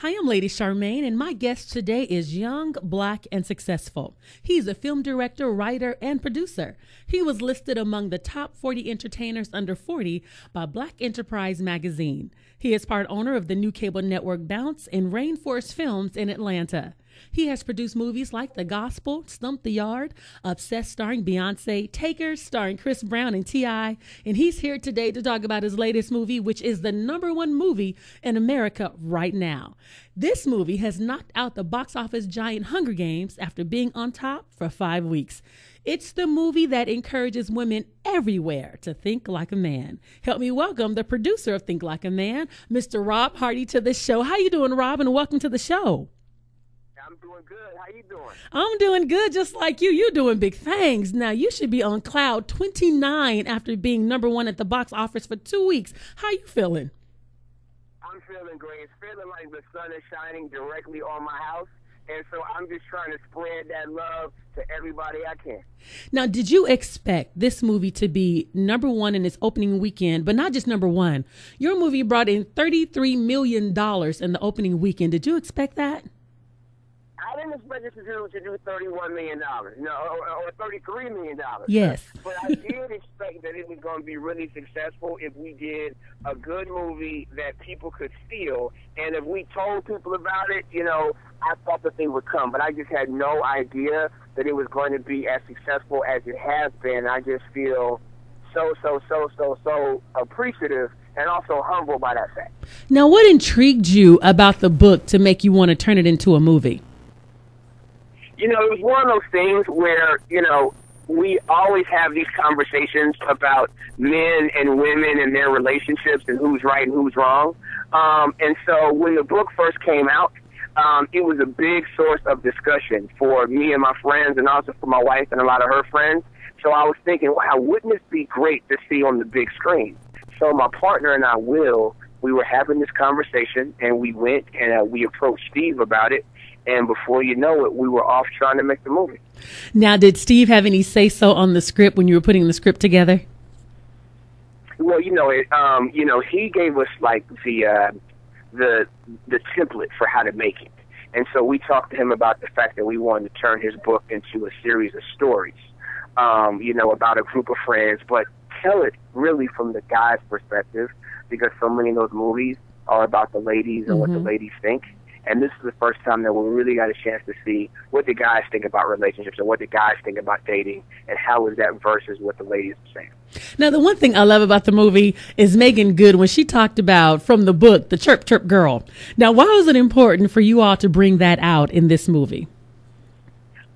Hi, I'm Lady Charmaine, and my guest today is young, black, and successful. He's a film director, writer, and producer. He was listed among the top 40 entertainers under 40 by Black Enterprise magazine. He is part owner of the new cable network Bounce and Rainforest Films in Atlanta. He has produced movies like The Gospel, Stump the Yard, Obsessed starring Beyonce, Takers starring Chris Brown and T.I., and he's here today to talk about his latest movie, which is the #1 movie in America right now. This movie has knocked out the box office giant Hunger Games after being on top for 5 weeks. It's the movie that encourages women everywhere to think like a man. Help me welcome the producer of Think Like a Man, Mr. Rob Hardy, to the show. How you doing, Rob, and welcome to the show. I'm doing good. How you doing? I'm doing good, just like you. You're doing big things. Now, you should be on cloud 29 after being #1 at the box office for 2 weeks. How you feeling? I'm feeling great. It's feeling like the sun is shining directly on my house, and so I'm just trying to spread that love to everybody I can. Now, did you expect this movie to be #1 in its opening weekend, but not just #1? Your movie brought in $33 million in the opening weekend. Did you expect that? I didn't expect it to do $31 million, or $33 million. Yes. But I did expect that it was going to be really successful if we did a good movie that people could feel. And if we told people about it, I thought that they would come. But I just had no idea that it was going to be as successful as it has been. I just feel so appreciative and also humble by that fact. Now, what intrigued you about the book to make you want to turn it into a movie? It was one of those things where, we always have these conversations about men and women and their relationships and who's right and who's wrong. And so when the book first came out, it was a big source of discussion for me and my friends and also for my wife and a lot of her friends. So I was thinking, wow, wouldn't this be great to see on the big screen? So my partner and I, Will, we were having this conversation, and we went and we approached Steve about it. And before you know it, we were off trying to make the movie. Now, did Steve have any say-so on the script when you were putting the script together? Well, he gave us like the template for how to make it. And so we talked to him about the fact that we wanted to turn his book into a series of stories, about a group of friends, but tell it really from the guy's perspective, because so many of those movies are about the ladies and what the ladies think. And this is the first time that we really got a chance to see what the guys think about relationships and what the guys think about dating and how is that versus what the ladies are saying. Now, the one thing I love about the movie is Megan Good when she talked about, from the book, the chirp, chirp girl. Now, why was it important for you all to bring that out in this movie?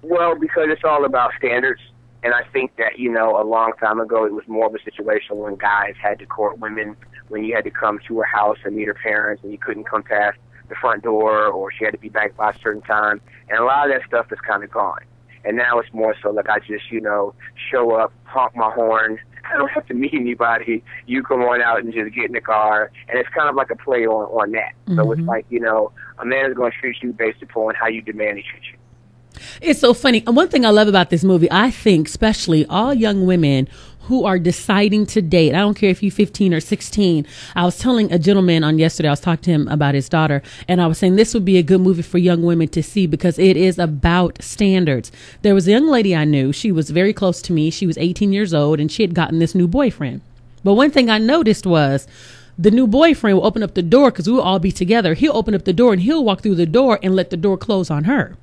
Well, because it's all about standards. And I think that, a long time ago, it was more of a situation when guys had to court women, when you had to come to her house and meet her parents and you couldn't come past the front door, or she had to be back by a certain time. And a lot of that stuff is kind of gone. And now it's more so like I just, show up, honk my horn. I don't have to meet anybody. You come on out and just get in the car. And it's kind of like a play on that. So it's like, a man is going to treat you based upon how you demand he treats you. It's so funny. And one thing I love about this movie, I think especially all young women who are deciding to date, I don't care if you're 15 or 16. I was telling a gentleman on yesterday, I was talking to him about his daughter, and I was saying this would be a good movie for young women to see because it is about standards. There was a young lady I knew. She was very close to me. She was 18 years old, and she had gotten this new boyfriend. But one thing I noticed was the new boyfriend will open up the door because we will all be together. He'll open up the door, and he'll walk through the door and let the door close on her.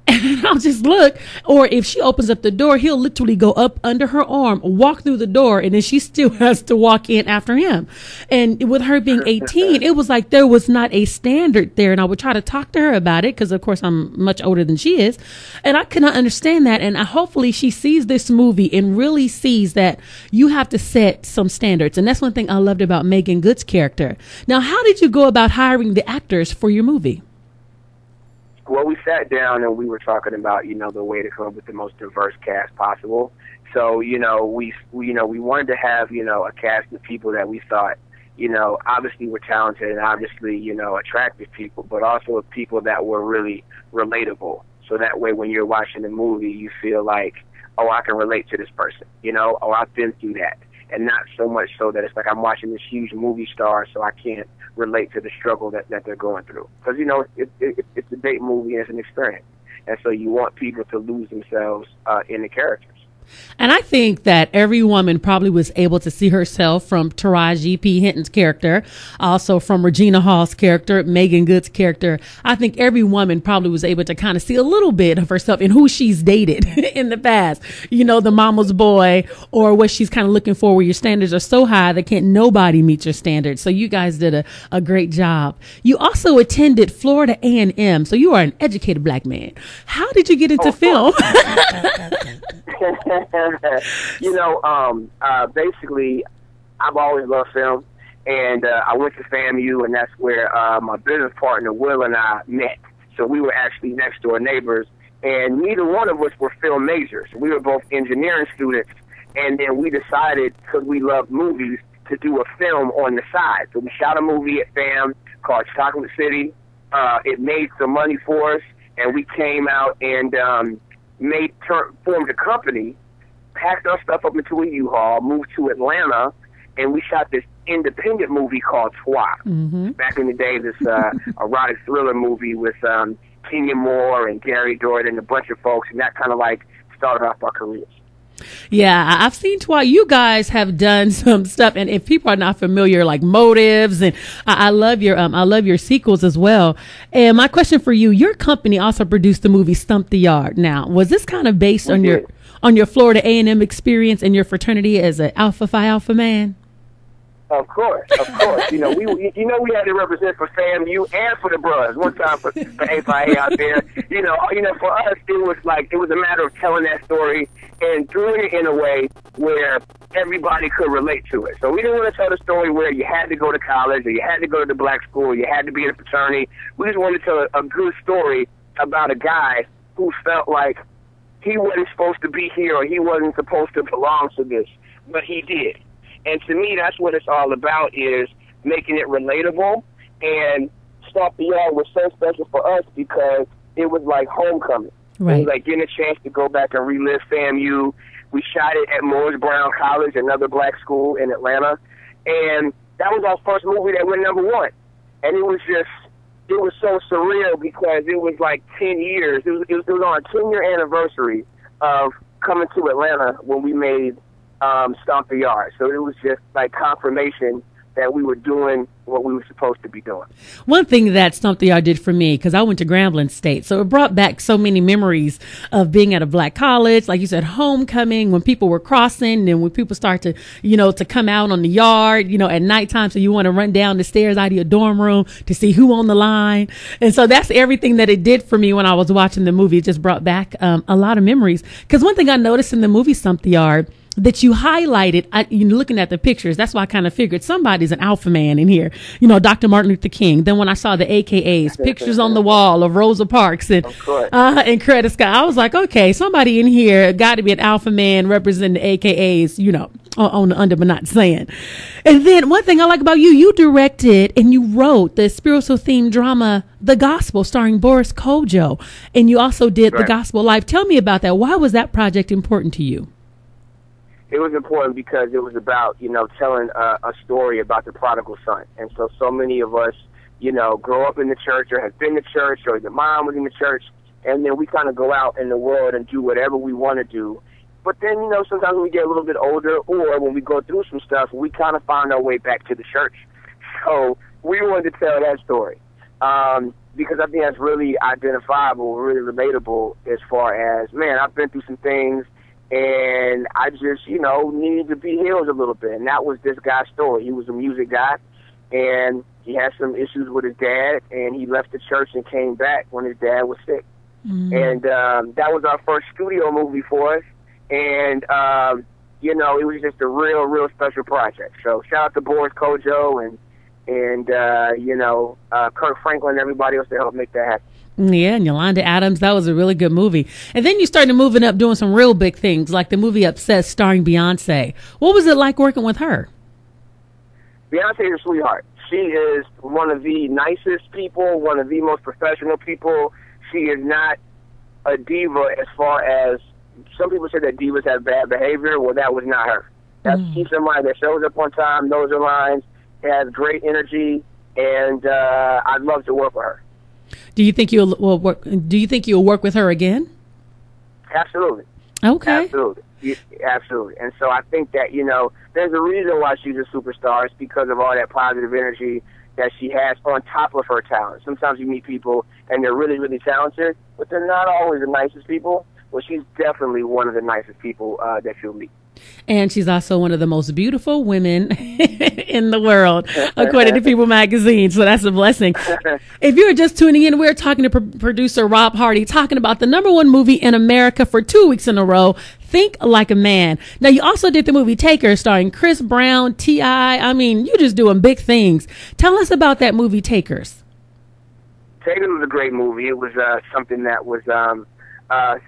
And I'll just look, or if she opens up the door, he'll literally go up under her arm, walk through the door, and then she still has to walk in after him. And with her being 18, it was like there was not a standard there. And I would try to talk to her about it because, of course, I'm much older than she is. And I could not understand that. And hopefully she sees this movie and really sees that you have to set some standards. And that's one thing I loved about Megan Good's character. Now, how did you go about hiring the actors for your movie? Well, we sat down and we were talking about, the way to come up with the most diverse cast possible. So, we wanted to have, a cast of people that we thought, obviously were talented and obviously, attractive people, but also people that were really relatable. So that way when you're watching the movie, you feel like, oh, I can relate to this person, oh, I've been through that. and not so much so that it's like I'm watching this huge movie star, so I can't relate to the struggle that they're going through. Because, you know, it's a date movie and it's an experience. And so you want people to lose themselves in the characters. And I think that every woman probably was able to see herself from Taraji P. Henton's character, also from Regina Hall's character, Megan Good's character. I think every woman probably was able to kind of see a little bit of herself in who she's dated in the past. You know, the mama's boy, or what she's kind of looking for, where your standards are so high that can't nobody meet your standards. So you guys did a great job. You also attended Florida A&M, so you are an educated black man. How did you get into film? You know, basically, I've always loved film, and I went to FAMU, and that's where my business partner, Will, and I met. So we were actually next door neighbors, and neither one of us were film majors. We were both engineering students, and then we decided, because we loved movies, to do a film on the side. So we shot a movie at FAM called Chocolate City. It made some money for us, and we came out and formed a company, packed our stuff up into a U-Haul, moved to Atlanta, and we shot this independent movie called Swap. Mm-hmm. Back in the day, this erotic thriller movie with Kenya Moore and Gary Doherty and a bunch of folks, and that kind of like started off our careers. Yeah, I've seen twice. You guys have done some stuff, and if people are not familiar, like Motives, and I love your sequels as well. And my question for you: your company also produced the movie Stump the Yard. Now, was this kind of based on your Florida A&M experience and your fraternity as an Alpha Phi Alpha man? Of course. You know, we had to represent for FAMU and for the Bros. One time for A-Phi out there. You know, for us, it was a matter of telling that story and doing it in a way where everybody could relate to it. So we didn't want to tell the story where you had to go to college or you had to go to the black school or you had to be in a fraternity. We just wanted to tell a good story about a guy who felt like he wasn't supposed to be here or he wasn't supposed to belong to this, but he did. And to me, that's what it's all about, is making it relatable. And Stump the Yard was so special for us because it was like homecoming. Right. It was like getting a chance to go back and relive FAMU. We shot it at Morris Brown College, another black school in Atlanta. And that was our first movie that went #1. And it was so surreal because it was like 10 years. It was on our 10-year anniversary of coming to Atlanta when we made Stomp the Yard. So it was just like confirmation that we were doing what we were supposed to be doing. One thing that Stomp the Yard did for me, because I went to Grambling State, so it brought back so many memories of being at a black college, like you said, homecoming, when people were crossing, and when people start to, to come out on the yard, at nighttime, so you want to run down the stairs out of your dorm room to see who on the line. And so that's everything that it did for me when I was watching the movie. It just brought back a lot of memories. Because one thing I noticed in the movie Stomp the Yard, that you highlighted, looking at the pictures, that's why I kind of figured somebody's an alpha man in here. Dr. Martin Luther King. Then when I saw the AKAs, pictures on the wall of Rosa Parks and Coretta Scott, I was like, okay, somebody in here got to be an alpha man representing the AKAs, on the under but not saying. And then one thing I like about you, you directed and you wrote the spiritual themed drama, The Gospel, starring Boris Kodjoe. And you also did The Gospel Live. Tell me about that. Why was that project important to you? It was important because it was about, telling a story about the prodigal son. And so many of us, grow up in the church or have been to church or your mom was in the church. And then we kind of go out in the world and do whatever we want to do. But then, sometimes when we get a little bit older or when we go through some stuff, we kind of find our way back to the church. So we wanted to tell that story because I think that's really identifiable, really relatable as far as, man, I've been through some things. And I just, needed to be healed a little bit. And that was this guy's story. He was a music guy, and he had some issues with his dad, and he left the church and came back when his dad was sick. Mm-hmm. And that was our first studio movie for us. And, it was just a real, real special project. So shout out to Boris Kodjoe and Kirk Franklin and everybody else that helped make that happen. Yeah, and Yolanda Adams, that was a really good movie. And then you started moving up, doing some real big things, like the movie Obsessed, starring Beyonce. What was it like working with her? Beyonce is a sweetheart. She is one of the nicest people, one of the most professional people. She is not a diva as far as some people say that divas have bad behavior. Well, that was not her. She's somebody that shows up on time, knows her lines, has great energy, and I'd love to work with her. Do you think you'll work with her again? Absolutely. Okay. Absolutely. Absolutely. And so I think that, there's a reason why she's a superstar. It's because of all that positive energy that she has on top of her talent. Sometimes you meet people and they're really, really talented, but they're not always the nicest people. Well, she's definitely one of the nicest people that you'll meet. And she's also one of the most beautiful women in the world, according to People magazine. So that's a blessing. If you're just tuning in, we're talking to producer Rob Hardy, talking about the #1 movie in America for 2 weeks in a row, Think Like a Man. Now, you also did the movie Taker, starring Chris Brown, T.I. I mean, you're just doing big things. Tell us about that movie, Takers. Taker was a great movie. It was something that was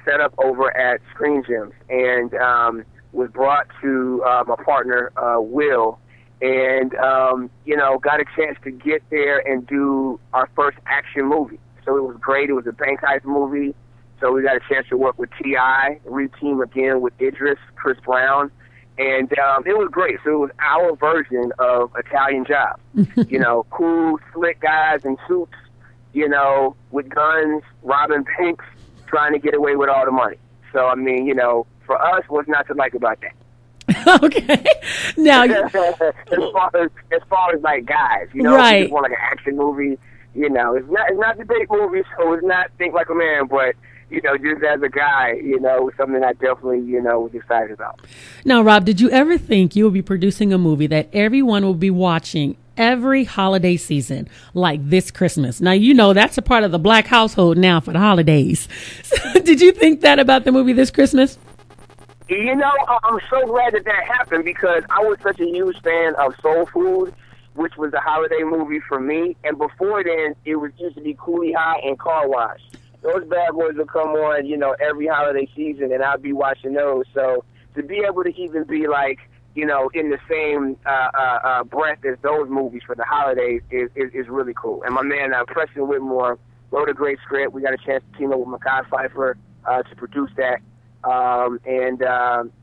set up over at Screen Gems, and was brought to my partner, Will, and, got a chance to get there and do our first action movie. So it was great. It was a bank heist movie. So we got a chance to work with T.I., re-team again with Idris, Chris Brown, and it was great. So it was our version of Italian Job. Cool, slick guys in suits, with guns, robbing banks, trying to get away with all the money. So, I mean, for us, what's not to like about that? Okay. Now, as far as like guys, right. We just want like an action movie. It's not the big movie, so it's not Think Like a Man, but just as a guy, something I definitely was excited about. Now, Rob, did you ever think you would be producing a movie that everyone will be watching every holiday season, like this Christmas? Now, that's a part of the Black household now for the holidays. So, did you think that about the movie this Christmas? I'm so glad that happened, because I was such a huge fan of Soul Food, which was a holiday movie for me. And before then, it used to be Coolie High and Car Wash. Those bad boys would come on, every holiday season, and I'd be watching those. So to be able to even be like, in the same breath as those movies for the holidays is really cool. And my man, Preston Whitmore, wrote a great script. We got a chance to team up with Mekhi Phifer to produce that. And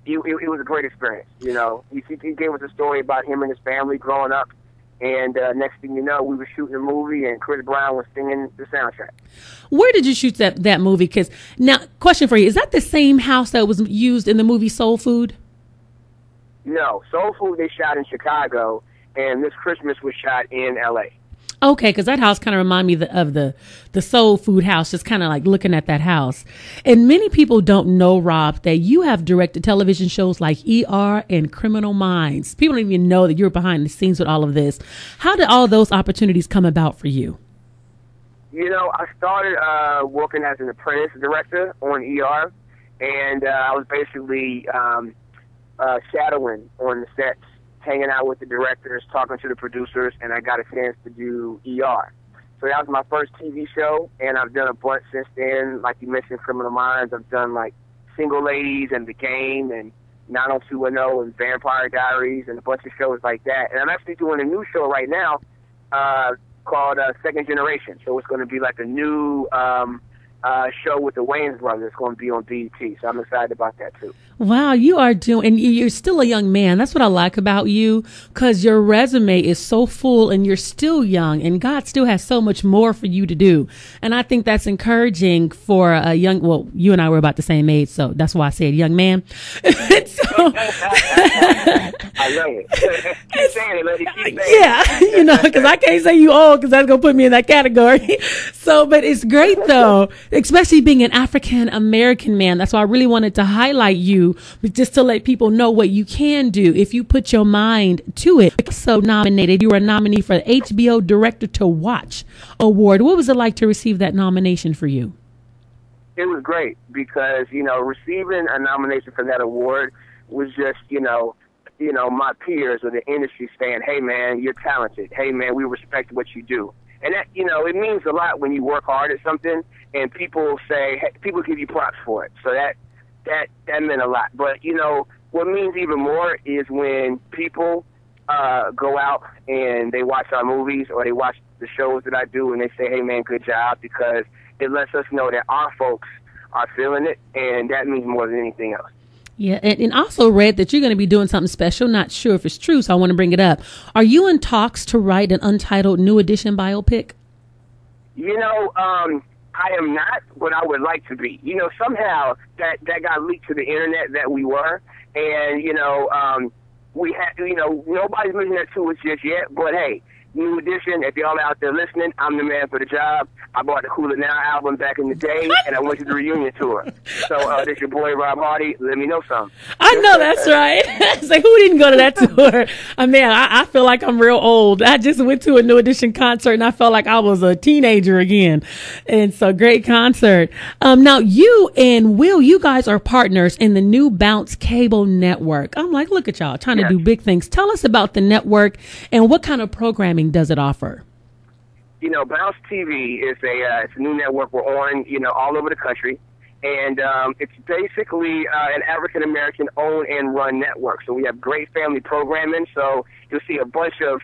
it was a great experience. He gave us a story about him and his family growing up. And next thing you know, we were shooting a movie, and Chris Brown was singing the soundtrack. Where did you shoot that movie? Because now, question for you: is that the same house that was used in the movie Soul Food? No, Soul Food they shot in Chicago, and this Christmas was shot in L.A. Okay, because that house kind of reminded me of the Soul Food house, just kind of like looking at that house. And many people don't know, Rob, that you have directed television shows like ER and Criminal Minds. People don't even know that you're behind the scenes with all of this. How did all those opportunities come about for you? I started working as an apprentice director on ER, and I was basically shadowing on the sets, hanging out with the directors, talking to the producers, and I got a chance to do ER. So that was my first TV show, and I've done a bunch since then. Like you mentioned, Criminal Minds. I've done like Single Ladies and The Game and 90210 and Vampire Diaries and a bunch of shows like that. And I'm actually doing a new show right now called Second Generation. So it's going to be like a new show with the Wayans brothers. It's going to be on BET. So I'm excited about that too. Wow, you are doing, and you're still a young man. That's what I like about you, because your resume is so full and you're still young, and God still has so much more for you to do. And I think that's encouraging for a young, well, you and I were about the same age, so that's why I said young man. I love it. Keep saying it, lady. Keep saying it. Yeah, because I can't say you old, because that's going to put me in that category. So, but it's great though, especially being an African American man. That's why I really wanted to highlight you, but just to let people know what you can do if you put your mind to it. So nominated, you were a nominee for the HBO Director to Watch Award. What was it like to receive that nomination for you? It was great because, receiving a nomination for that award was just, my peers or the industry saying, hey man, you're talented. Hey man, we respect what you do. And that, it means a lot when you work hard at something and people say, hey, people give you props for it. So that meant a lot. But, what means even more is when people go out and they watch our movies or they watch the shows that I do and they say, hey, man, good job, because it lets us know that our folks are feeling it, and that means more than anything else. Yeah, and also read that you're going to be doing something special. Not sure if it's true, so I want to bring it up. Are you in talks to write an untitled New Edition biopic? You know, I am not, but I would like to be. You know, somehow that got leaked to the internet that we were, and we had, nobody's mentioned that to us just yet. But hey, New Edition, if y'all out there listening, I'm the man for the job. I bought the Cool It Now album back in the day, and I went to the reunion tour. So this your boy Rob Hardy. Let me know something. I know that's right. It's like, who didn't go to that tour? I feel like I'm real old. I just went to a New Edition concert, and I felt like I was a teenager again. And so, great concert. Now, you and Will, you guys are partners in the new Bounce Cable Network. I'm like, look at y'all trying to do big things. Tell us about the network and what kind of programming does it offer? You know, Bounce TV is it's a new network we're on, all over the country. And it's basically an African-American owned and run network. So we have great family programming. So you'll see a bunch of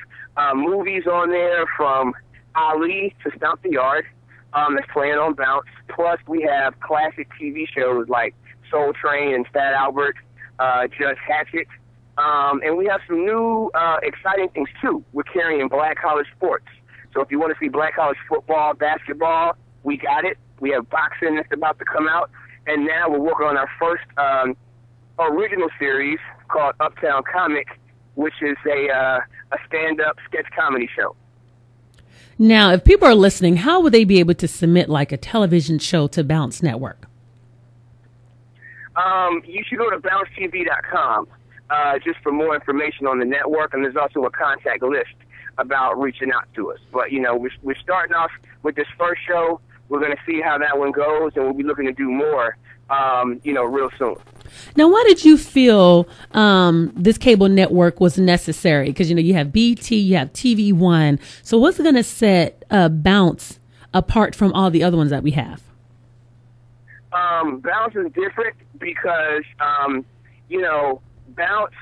movies on there, from Ali to Stomp the Yard, that's playing on Bounce. Plus we have classic TV shows like Soul Train and Fat Albert, Judge Hatchet. And we have some new exciting things, too. We're carrying black college sports. So if you want to see black college football, basketball, we got it. We have boxing that's about to come out. And now we're working on our first original series called Uptown Comics, which is a stand-up sketch comedy show. Now, if people are listening, how would they be able to submit like a television show to Bounce Network? You should go to bouncetv.com. Just for more information on the network, and there's also a contact list about reaching out to us. But, we're starting off with this first show. We're going to see how that one goes, and we'll be looking to do more, real soon. Now, why did you feel this cable network was necessary? Because, you have BT, you have TV One. So what's going to set Bounce apart from all the other ones that we have? Bounce is different because, Bounce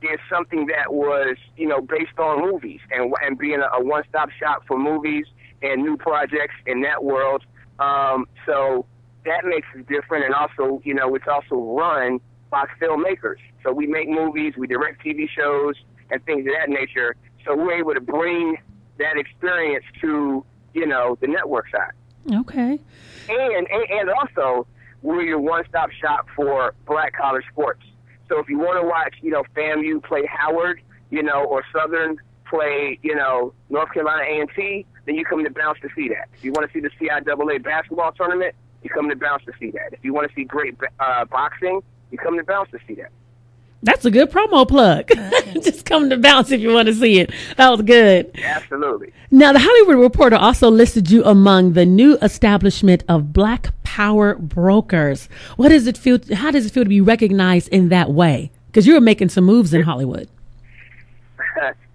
is something that was, based on movies and being a one-stop shop for movies and new projects in that world. So that makes it different. And also, it's also run by filmmakers. So we make movies, we direct TV shows and things of that nature. So we're able to bring that experience to, the network side. Okay. And also, we're your one-stop shop for black college sports. So if you want to watch, FAMU play Howard, or Southern play, North Carolina A&T, then you come to Bounce to see that. If you want to see the CIAA basketball tournament, you come to Bounce to see that. If you want to see great boxing, you come to Bounce to see that. That's a good promo plug. Just come to Bounce if you want to see it. That was good. Absolutely. Now, the Hollywood Reporter also listed you among the new establishment of Black Power brokers. What does it feel? How does it feel to be recognized in that way? Because you're making some moves in Hollywood.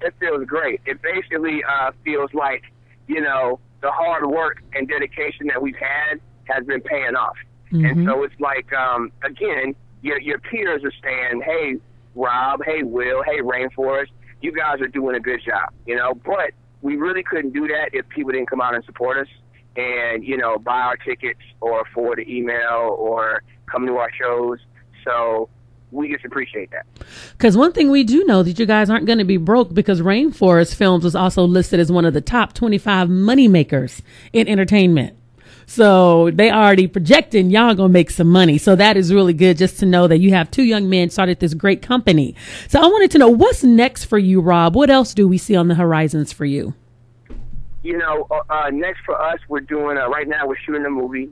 It feels great. It basically feels like, the hard work and dedication that we've had has been paying off. Mm-hmm. And so it's like, again, your peers are saying, hey, Rob, hey, Will, hey, Rainforest, you guys are doing a good job, but we really couldn't do that if people didn't come out and support us and, buy our tickets or forward an email or come to our shows. So we just appreciate that. Because one thing we do know that you guys aren't going to be broke, because Rainforest Films was also listed as one of the top 25 moneymakers in entertainment. So they already projecting y'all gonna make some money. So that is really good just to know that you have two young men started this great company. So I wanted to know, what's next for you, Rob? What else do we see on the horizons for you? Next for us, we're doing, right now we're shooting a movie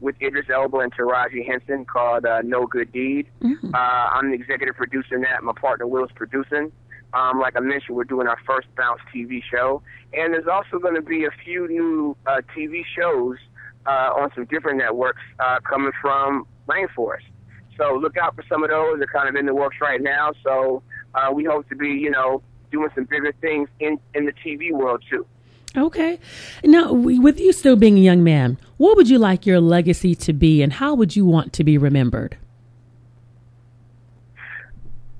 with Idris Elba and Taraji Henson called No Good Deed. Mm-hmm. I'm the executive producer in that. My partner Will's producing. Like I mentioned, we're doing our first Bounce TV show. And there's also going to be a few new TV shows on some different networks coming from Rainforest. So look out for some of those. They're kind of in the works right now. So we hope to be, doing some bigger things in the TV world, too. Okay. Now, with you still being a young man, what would you like your legacy to be, and how would you want to be remembered?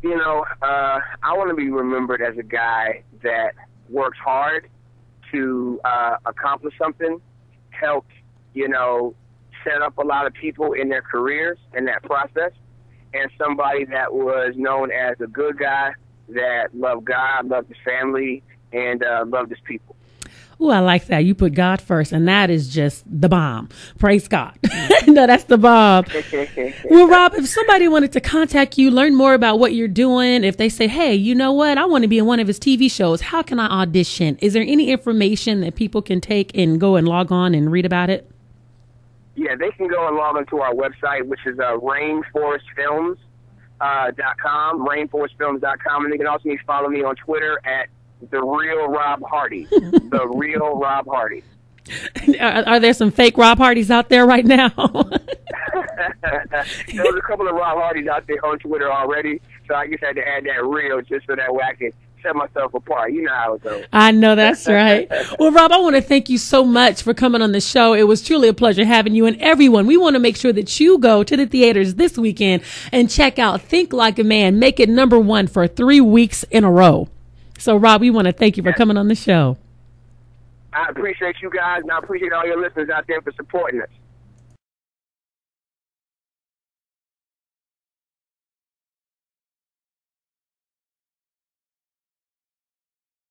I want to be remembered as a guy that works hard to accomplish something, helped, set up a lot of people in their careers in that process, and somebody that was known as a good guy that loved God, loved his family, and loved his people. Ooh, I like that. You put God first, and that is just the bomb. Praise God. No, that's the bomb. Well, Rob, if somebody wanted to contact you, learn more about what you're doing, if they say, hey, you know what, I want to be in one of his TV shows, how can I audition? Is there any information that people can take and go and log on and read about it? Yeah, they can go and log on to our website, which is rainforestfilms.com, rainforestfilms.com, and they can also follow me on Twitter at The Real Rob Hardy. The Real Rob Hardy. Are there some fake Rob Hardys out there right now? There's a couple of Rob Hardys out there on Twitter already, so I just had to add that real just so that way I can set myself apart. You know how it goes. I know, that's right. Well, Rob, I want to thank you so much for coming on the show. It was truly a pleasure having you, and everyone. We want to make sure that you go to the theaters this weekend and check out Think Like a Man. Make it #1 for 3 weeks in a row. So, Rob, we want to thank you for coming on the show. I appreciate you guys, and I appreciate all your listeners out there for supporting us.